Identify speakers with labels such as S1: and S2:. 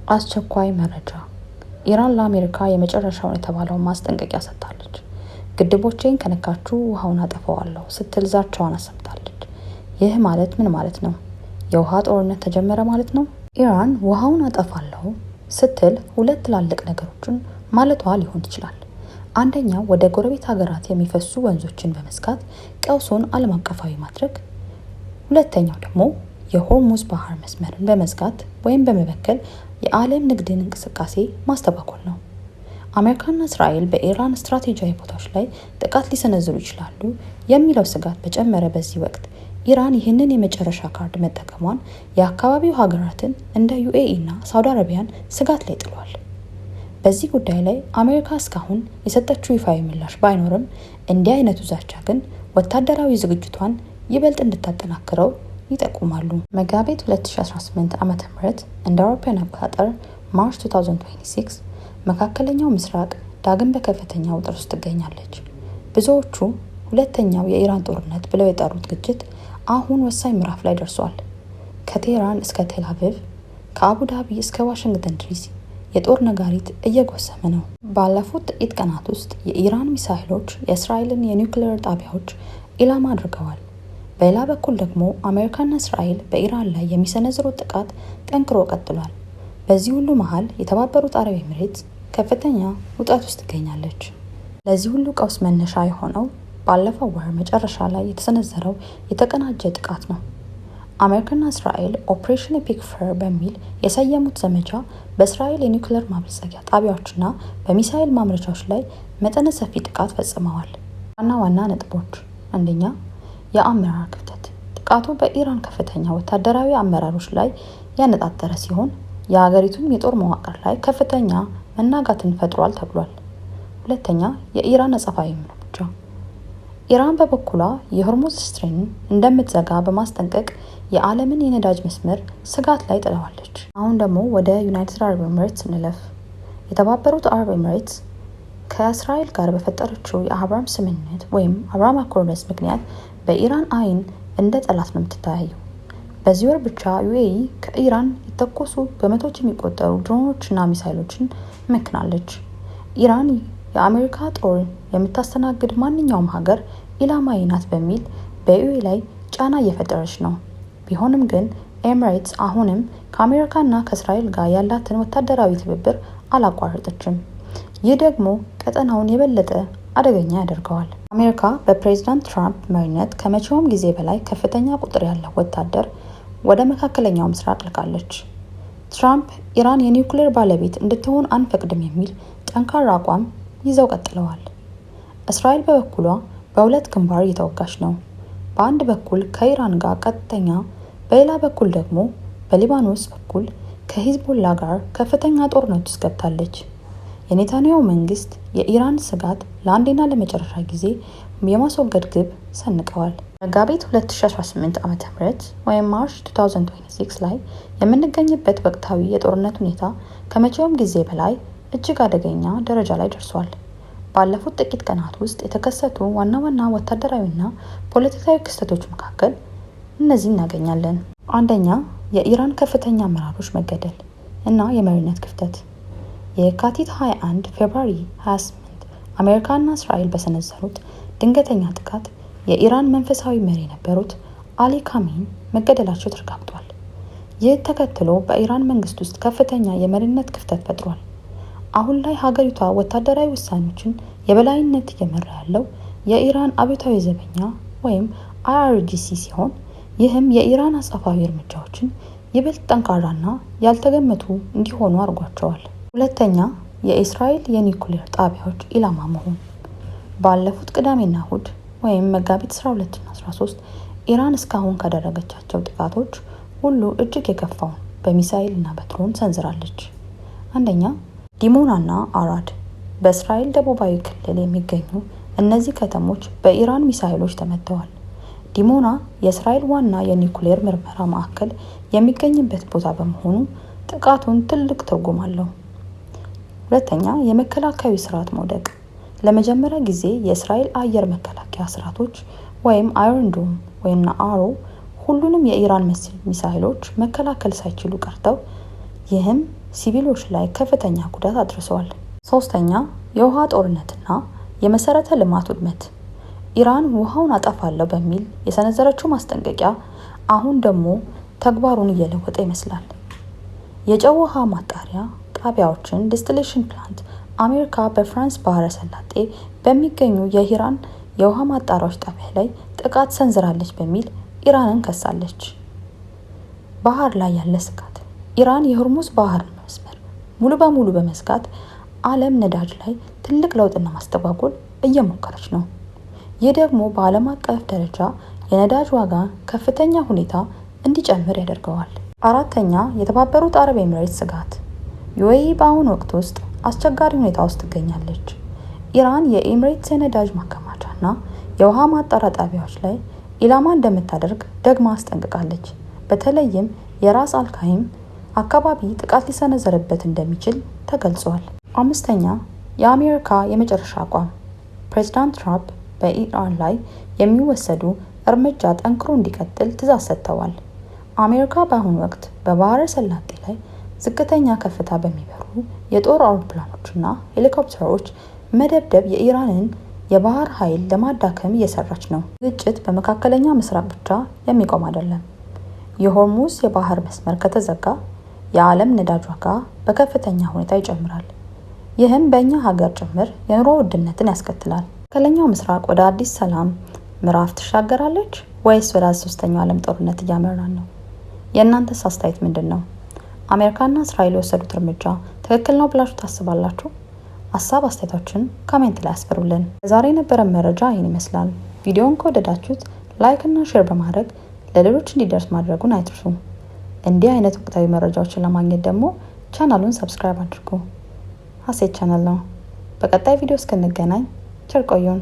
S1: አስቸኳይ መረጃ! ኢራን ለአሜሪካ የመጨረሻውን የተባለውን ማስጠንቀቂያ ሰጥታለች። ግድቦቼን ከነካችሁ ውሃውን አጠፋዋለሁ ስትል ዛቻዋን አሰምታለች። ይህ ማለት ምን ማለት ነው? የውሃ ጦርነት ተጀመረ ማለት ነው? ኢራን ውሃውን አጠፋለሁ ስትል ሁለት ትላልቅ ነገሮችን ማለቷ ሊሆን ይችላል። አንደኛው ወደ ጎረቤት ሀገራት የሚፈሱ ወንዞችን በመዝጋት ቀውሱን ዓለም አቀፋዊ ማድረግ፣ ሁለተኛው ደግሞ የሆርሙዝ ባህር መስመርን በመዝጋት ወይም በመበከል የዓለም ንግድን እንቅስቃሴ ማስተጓጎል ነው። አሜሪካና እስራኤል በኢራን ስትራቴጂያዊ ቦታዎች ላይ ጥቃት ሊሰነዝሩ ይችላሉ የሚለው ስጋት በጨመረ በዚህ ወቅት ኢራን ይህንን የመጨረሻ ካርድ መጠቀሟን የአካባቢው ሀገራትን እንደ ዩኤኢ እና ሳውዲ አረቢያን ስጋት ላይ ጥሏል። በዚህ ጉዳይ ላይ አሜሪካ እስካሁን የሰጠችው ይፋዊ ምላሽ ባይኖርም እንዲህ አይነቱ ዛቻ ግን ወታደራዊ ዝግጅቷን ይበልጥ እንድታጠናክረው ይጠቁማሉ። መጋቢት 2018 ዓ.ም እንደ አውሮፓውያን አቆጣጠር ማርች 2026 መካከለኛው ምስራቅ ዳግም በከፍተኛ ውጥረት ውስጥ ትገኛለች። ብዙዎቹ ሁለተኛው የኢራን ጦርነት ብለው የጠሩት ግጭት አሁን ወሳኝ ምዕራፍ ላይ ደርሷል። ከቴህራን እስከ ቴል አቪቭ፣ ከአቡ ዳቢ እስከ ዋሽንግተን ዲሲ የጦር ነጋሪት እየጎሰመ ነው። ባለፉት ጥቂት ቀናት ውስጥ የኢራን ሚሳይሎች የእስራኤልን የኒውክሌር ጣቢያዎች ኢላማ አድርገዋል። በሌላ በኩል ደግሞ አሜሪካና እስራኤል በኢራን ላይ የሚሰነዝሩት ጥቃት ጠንክሮ ቀጥሏል። በዚህ ሁሉ መሀል የተባበሩት አረብ ኤሚሬትስ ከፍተኛ ውጥረት ውስጥ ትገኛለች። ለዚህ ሁሉ ቀውስ መነሻ የሆነው ባለፈው ወር መጨረሻ ላይ የተሰነዘረው የተቀናጀ ጥቃት ነው። አሜሪካና እስራኤል ኦፕሬሽን ኤፒክ ፈር በሚል የሰየሙት ዘመቻ በእስራኤል የኒውክሌር ማበልጸጊያ ጣቢያዎችና በሚሳኤል ማምረቻዎች ላይ መጠነ ሰፊ ጥቃት ፈጽመዋል። ዋና ነጥቦች፣ አንደኛ፣ የአመራር ክፍተት። ጥቃቱ በኢራን ከፍተኛ ወታደራዊ አመራሮች ላይ ያነጣጠረ ሲሆን የሀገሪቱን የጦር መዋቅር ላይ ከፍተኛ መናጋትን ፈጥሯል ተብሏል። ሁለተኛ፣ የኢራን አጸፋዊ እርምጃ። ኢራን በበኩሏ የሆርሙዝ ስትሬትን እንደምትዘጋ በማስጠንቀቅ የዓለምን የነዳጅ መስመር ስጋት ላይ ጥለዋለች። አሁን ደግሞ ወደ ዩናይትድ አረብ ኤሚሬትስ እንለፍ። የተባበሩት አረብ ኤሚሬትስ ከእስራኤል ጋር በፈጠረችው የአብርሃም ስምምነት ወይም አብርሃም አኮርድስ ምክንያት በኢራን አይን እንደ ጠላት ነው የምትታየው። በዚህ ወር ብቻ ዩኤኢ ከኢራን የተኮሱ በመቶዎች የሚቆጠሩ ድሮኖችና ሚሳይሎችን መክናለች። ኢራን የአሜሪካ ጦር የምታስተናግድ ማንኛውም ሀገር ኢላማዊ ናት በሚል በዩኤኢ ላይ ጫና እየፈጠረች ነው። ቢሆንም ግን ኤሚሬትስ አሁንም ከአሜሪካና ከእስራኤል ጋር ያላትን ወታደራዊ ትብብር አላቋረጠችም። ይህ ደግሞ ቀጠናውን የበለጠ አደገኛ ያደርገዋል። አሜሪካ በፕሬዝዳንት ትራምፕ መሪነት ከመቼውም ጊዜ በላይ ከፍተኛ ቁጥር ያለው ወታደር ወደ መካከለኛው ምስራቅ ልካለች። ትራምፕ ኢራን የኒውክሌር ባለቤት እንድትሆን አንፈቅድም የሚል ጠንካራ አቋም ይዘው ቀጥለዋል። እስራኤል በበኩሏ በሁለት ግንባር እየተወጋች ነው። በአንድ በኩል ከኢራን ጋር ቀጥተኛ፣ በሌላ በኩል ደግሞ በሊባኖስ በኩል ከሂዝቦላ ጋር ከፍተኛ ጦርነት ውስጥ ገብታለች። የኔታንያሁ መንግስት የኢራን ስጋት ለአንዴና ለመጨረሻ ጊዜ የማስወገድ ግብ ሰንቀዋል። መጋቢት 2018 ዓ.ም ወይም ማርች 2026 ላይ የምንገኝበት ወቅታዊ የጦርነት ሁኔታ ከመቼውም ጊዜ በላይ እጅግ አደገኛ ደረጃ ላይ ደርሷል። ባለፉት ጥቂት ቀናት ውስጥ የተከሰቱ ዋና ወታደራዊና ፖለቲካዊ ክስተቶች መካከል እነዚህ እናገኛለን። አንደኛ፣ የኢራን ከፍተኛ አመራሮች መገደል እና የመሪነት ክፍተት። የካቲት 21 ፌብሩዋሪ 28 አሜሪካና እስራኤል በሰነዘሩት ድንገተኛ ጥቃት የኢራን መንፈሳዊ መሪ የነበሩት አሊ ካሜኒ መገደላቸው ተረጋግጧል። ይህ ተከትሎ በኢራን መንግስት ውስጥ ከፍተኛ የመሪነት ክፍተት ፈጥሯል። አሁን ላይ ሀገሪቷ ወታደራዊ ውሳኔዎችን የበላይነት እየመራ ያለው የኢራን አብዮታዊ ዘበኛ ወይም IRGC ሲሆን ይህም የኢራን አጸፋዊ እርምጃዎችን ይበልጥ ጠንካራና ያልተገመቱ እንዲሆኑ አድርጓቸዋል። ሁለተኛ፣ የእስራኤል የኒውክሌር ጣቢያዎች ኢላማ መሆን። ባለፉት ቅዳሜና እሁድ ወይም መጋቢት 12 እና 13 ኢራን እስካሁን ካደረገቻቸው ጥቃቶች ሁሉ እጅግ የከፋውን በሚሳኤል እና በድሮን ሰንዝራለች። አንደኛ፣ ዲሞናና አራድ። በእስራኤል ደቡባዊ ክልል የሚገኙ እነዚህ ከተሞች በኢራን ሚሳኤሎች ተመተዋል። ዲሞና የእስራኤል ዋና የኒውክሌር ምርመራ ማዕከል የሚገኝበት ቦታ በመሆኑ ጥቃቱን ትልቅ ትርጉም አለው። ሁለተኛ፣ የመከላከያዊ ስርዓት መውደቅ። ለመጀመሪያ ጊዜ የእስራኤል አየር መከላከያ ስርዓቶች ወይም አይረን ዶም ወይም አሮ ሁሉንም የኢራን ሚሳኤሎች መከላከል ሳይችሉ ቀርተው ይህም ሲቪሎች ላይ ከፍተኛ ጉዳት አድርሰዋል። ሶስተኛ የውሃ ጦርነትና የመሰረተ ልማት ውድመት። ኢራን ውሃውን አጠፋለሁ በሚል የሰነዘረችው ማስጠንቀቂያ አሁን ደግሞ ተግባሩን እየለወጠ ይመስላል። የጨው ውሃ ማጣሪያ ጣቢያዎችን ዲስቲሌሽን ፕላንት አሜሪካ በፍራንስ ባህረ ሰላጤ በሚገኙ የኢራን የውሃ ማጣሪያዎች ጣቢያ ላይ ጥቃት ሰንዝራለች በሚል ኢራንን ከሳለች። ባህር ላይ ያለ ስጋት። ኢራን የሆርሙዝ ባህር መስመር ሙሉ በሙሉ በመዝጋት ዓለም ነዳጅ ላይ ትልቅ ለውጥና ማስተጓጎል እየሞከረች ነው። ይህ ደግሞ በዓለም አቀፍ ደረጃ የነዳጅ ዋጋ ከፍተኛ ሁኔታ እንዲጨምር ያደርገዋል። አራተኛ የተባበሩት አረብ ኤሚሬትስ ስጋት። ዩኤኢ በአሁኑ ወቅት ውስጥ አስቸጋሪ ሁኔታ ውስጥ ትገኛለች። ኢራን የኤሚሬትስ የነዳጅ ማከማቻና የውሃ ማጣሪያ ጣቢያዎች ላይ ኢላማ እንደምታደርግ ደግማ አስጠንቅቃለች። በተለይም የራስ አልካይም አካባቢ ጥቃት ሊሰነዘርበት እንደሚችል ተገልጿል። አምስተኛ የአሜሪካ የመጨረሻ አቋም። ፕሬዚዳንት ትራምፕ በኢራን ላይ የሚወሰዱ እርምጃ ጠንክሮ እንዲቀጥል ትዕዛዝ ሰጥተዋል። አሜሪካ በአሁኑ ወቅት በባህረ ሰላጤ ላይ ዝቅተኛ ከፍታ በሚበሩ የጦር አውሮፕላኖችና ሄሊኮፕተሮች መደብደብ የኢራንን የባህር ኃይል ለማዳከም እየሰራች ነው። ግጭት በመካከለኛ ምስራቅ ብቻ የሚቆም አይደለም። የሆርሙዝ የባህር መስመር ከተዘጋ የዓለም ነዳጅ ዋጋ በከፍተኛ ሁኔታ ይጨምራል። ይህም በእኛ ሀገር ጭምር የኑሮ ውድነትን ያስከትላል። መካከለኛው ምስራቅ ወደ አዲስ ሰላም ምዕራፍ ትሻገራለች ወይስ ወደ ሶስተኛው ዓለም ጦርነት እያመራን ነው? የእናንተስ አስተያየት ምንድን ነው? አሜሪካና እስራኤል የወሰዱት እርምጃ ትክክል ነው ብላችሁ ታስባላችሁ? ሀሳብ አስተያየቶችን ኮሜንት ላይ አስፍሩልን። ዛሬ የነበረን መረጃ ይህን ይመስላል። ቪዲዮውን ከወደዳችሁት ላይክ እና ሼር በማድረግ ለሌሎች እንዲደርስ ማድረጉን አይትርሱ። እንዲህ አይነት ወቅታዊ መረጃዎችን ለማግኘት ደግሞ ቻናሉን ሰብስክራይብ አድርጉ። ሀሴት ቻናል ነው። በቀጣይ ቪዲዮ እስክንገናኝ ቸር ቆዩን።